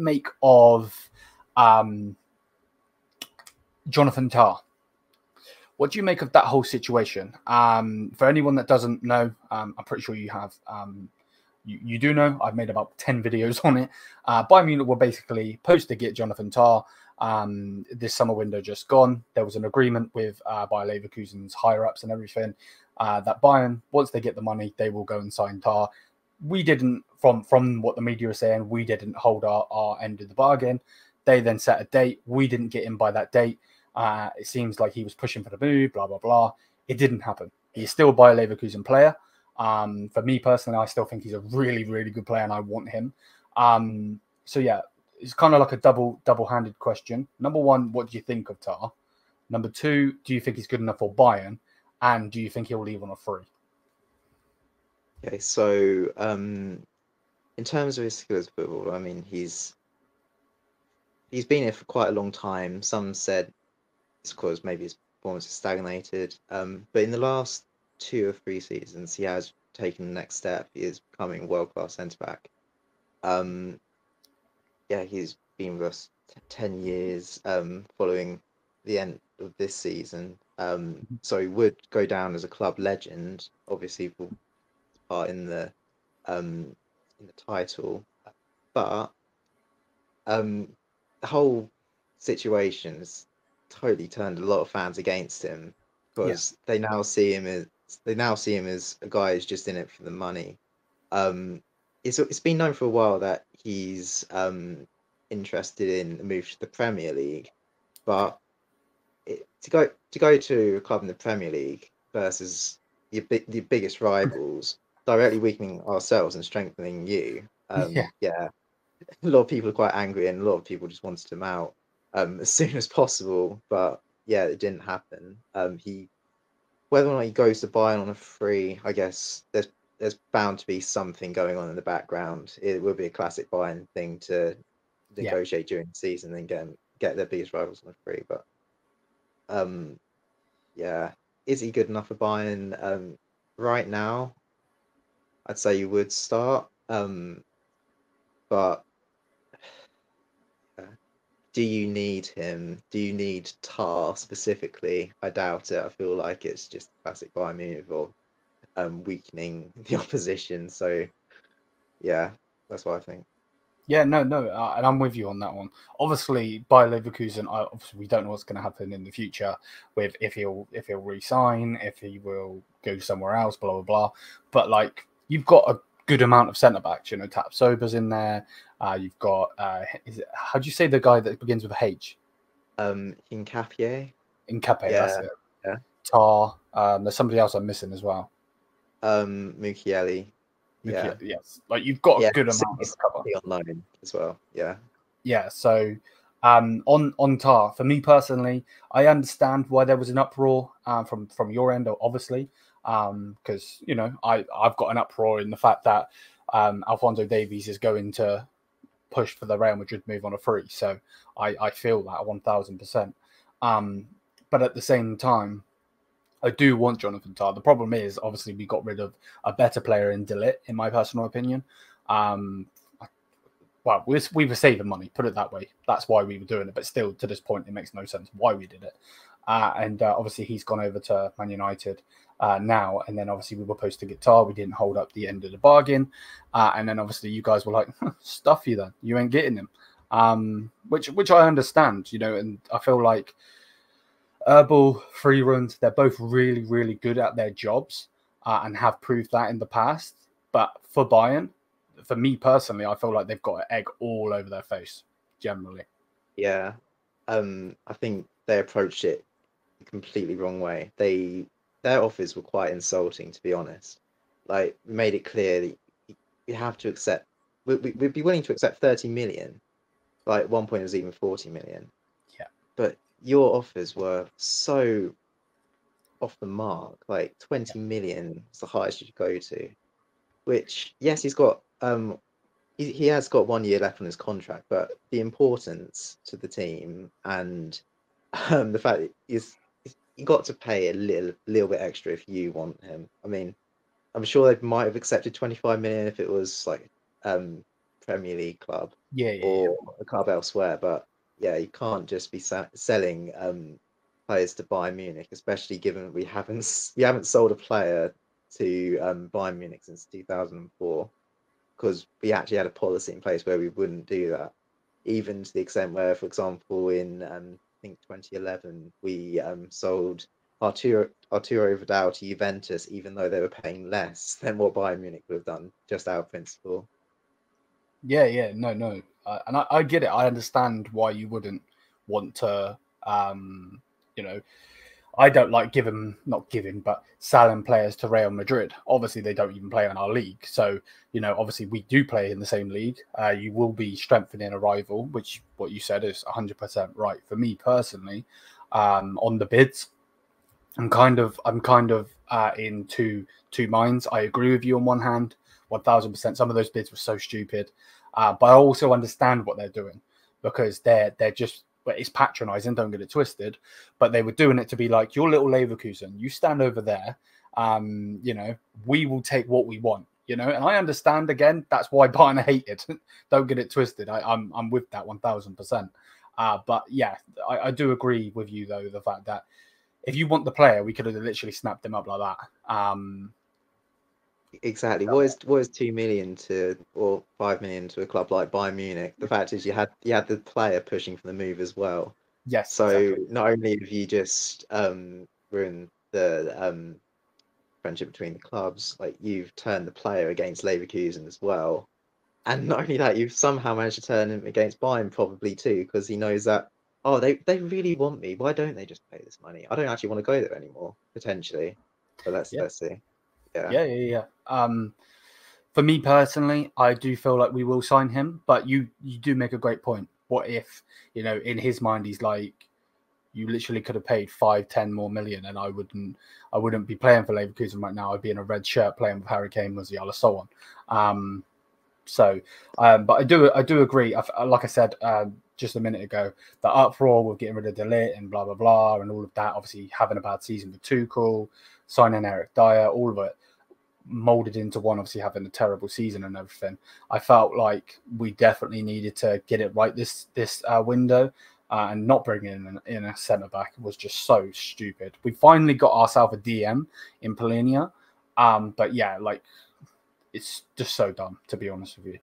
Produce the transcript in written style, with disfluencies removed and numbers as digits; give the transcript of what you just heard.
make of Jonathan Tah? What do you make of that whole situation? For anyone that doesn't know, I'm pretty sure you have. You do know. I've made about 10 videos on it. Bayern Munich were basically supposed to get Jonathan Tah this summer window just gone. There was an agreement with Bayer Leverkusen's higher-ups and everything that Bayern, once they get the money, they will go and sign Tah. We didn't, from what the media is saying, we didn't hold our end of the bargain. They then set a date. We didn't get in by that date. It seems like he was pushing for the move, blah, blah, blah. It didn't happen. He's still a Bayer Leverkusen player. For me personally, I still think he's a really, really good player and I want him. So yeah, it's kind of like a double-handed question. Number one, what do you think of Tah? Number two, do you think he's good enough for Bayern? And do you think he'll leave on a free? Okay, so in terms of his skills of football, I mean, he's been here for quite a long time. Some said it's because maybe his performance has stagnated. But in the last 2 or 3 seasons, he has taken the next step. He is becoming a world-class centre-back. Yeah, he's been with us 10 years following the end of this season. So he would go down as a club legend, obviously for part in the title. But the whole situation has totally turned a lot of fans against him because they now see him as a guy who's just in it for the money. It's been known for a while that he's interested in a move to the Premier League, but to go to a club in the Premier League versus the biggest rivals, directly weakening ourselves and strengthening you. Yeah, a lot of people are quite angry, and a lot of people just wanted him out as soon as possible. But yeah, it didn't happen. Whether or not he goes to Bayern on a free, I guess there's bound to be something going on in the background. It will be a classic Bayern thing to negotiate during the season and get their biggest rivals on a free. But yeah, is he good enough for Bayern? Right now, I'd say you would start. But do you need him? Do you need Tah specifically? I doubt it. I feel like it's just a classic Bayern move of weakening the opposition. So yeah, that's what I think. Yeah, no, and I'm with you on that one. Obviously, Bayer Leverkusen, obviously we don't know what's going to happen in the future with if he'll resign, if he will go somewhere else, blah blah blah. But like, you've got a good amount of centre backs. You know, Tap Sober's in there. You've got how do you say the guy that begins with a H? Hincapié. Hincapié, Yeah, that's it. yeah. Tah. There's somebody else I'm missing as well. Mukiele. Yeah. Yes, like you've got a good amount of cover on loan as well. Yeah. Yeah. So on Tah, for me personally, I understand why there was an uproar from your end, obviously, because you know I've got an uproar in the fact that Alphonso Davies is going to push for the Real Madrid move on a free. So I feel that 1000%. But at the same time, I do want Jonathan Tah. The problem is, obviously, we got rid of a better player in ligt, in my personal opinion. Well, we were saving money, put it that way. That's why we were doing it. But still, to this point, it makes no sense why we did it. And obviously, he's gone over to Man United now. And then, obviously, we were supposed to get Tah. We didn't hold up the end of the bargain. And then, obviously, you guys were like, stuff you then. You ain't getting him. Which I understand, you know, and I feel like Herbal, free runs, they're both really, really good at their jobs and have proved that in the past. But for Bayern, for me personally, I feel like they've got an egg all over their face, generally. Yeah. I think they approached it a completely wrong way. Their offers were quite insulting, to be honest. Like, made it clear that you have to accept. We'd be willing to accept 30 million. Like, at one point it was even 40 million. Yeah. But your offers were so off the mark. Like 20 million is the highest you could go to. Which, yes, he's got he has got 1 year left on his contract, but the importance to the team and the fact that you got to pay a little bit extra if you want him. I mean, I'm sure they might have accepted 25 million if it was like Premier League club Yeah, or a club elsewhere. But yeah, you can't just be selling players to Bayern Munich, especially given we haven't sold a player to Bayern Munich since 2004, because we actually had a policy in place where we wouldn't do that, even to the extent where, for example, in I think 2011, we sold Arturo Vidal to Juventus, even though they were paying less than what Bayern Munich would have done, just out of principle. yeah. No, and I get it. I understand why you wouldn't want to, you know, I don't like not giving, but selling players to Real Madrid. Obviously, they don't even play in our league. So, obviously we do play in the same league. You will be strengthening a rival, which what you said is 100% right. For me personally, on the bids, I'm kind of in two minds. I agree with you on one hand, 1000%. Some of those bids were so stupid, but I also understand what they're doing, because they're just, but it's patronizing, don't get it twisted, but they were doing it to be like, your little Leverkusen, you stand over there, we will take what we want, and I understand, again, that's why Bayern are hated. Don't get it twisted. I'm with that 1000%. But yeah, I do agree with you, though, the fact that if you want the player, we could have literally snapped him up like that. Exactly. What is 2 million to, or 5 million to a club like Bayern Munich? The fact is, you had the player pushing for the move as well. Yes, So exactly. not only have you just ruined the friendship between the clubs, like you've turned the player against Leverkusen as well. And not only that, you've somehow managed to turn him against Bayern probably too, because he knows that, oh, they really want me. Why don't they just pay this money? I don't actually want to go there anymore, potentially. But Yeah, let's see. Yeah. yeah. For me personally, I do feel like we will sign him, but you do make a great point. What if, in his mind, he's like, you literally could have paid 5-10 more million, and I wouldn't be playing for Leverkusen right now. I'd be in a red shirt playing with Harry Kane, Musiala, so on. But I do agree. Like I said just a minute ago, the uproar with getting rid of ligt and blah blah blah and all of that. Obviously, having a bad season with Tuchel, signing Eric Dyer, all of it molded into one. Obviously, having a terrible season and everything. I felt like we definitely needed to get it right this window. And not bringing in a centre back was just so stupid. We finally got ourselves a DM in Polinia, but yeah, like, it's just so dumb, to be honest with you.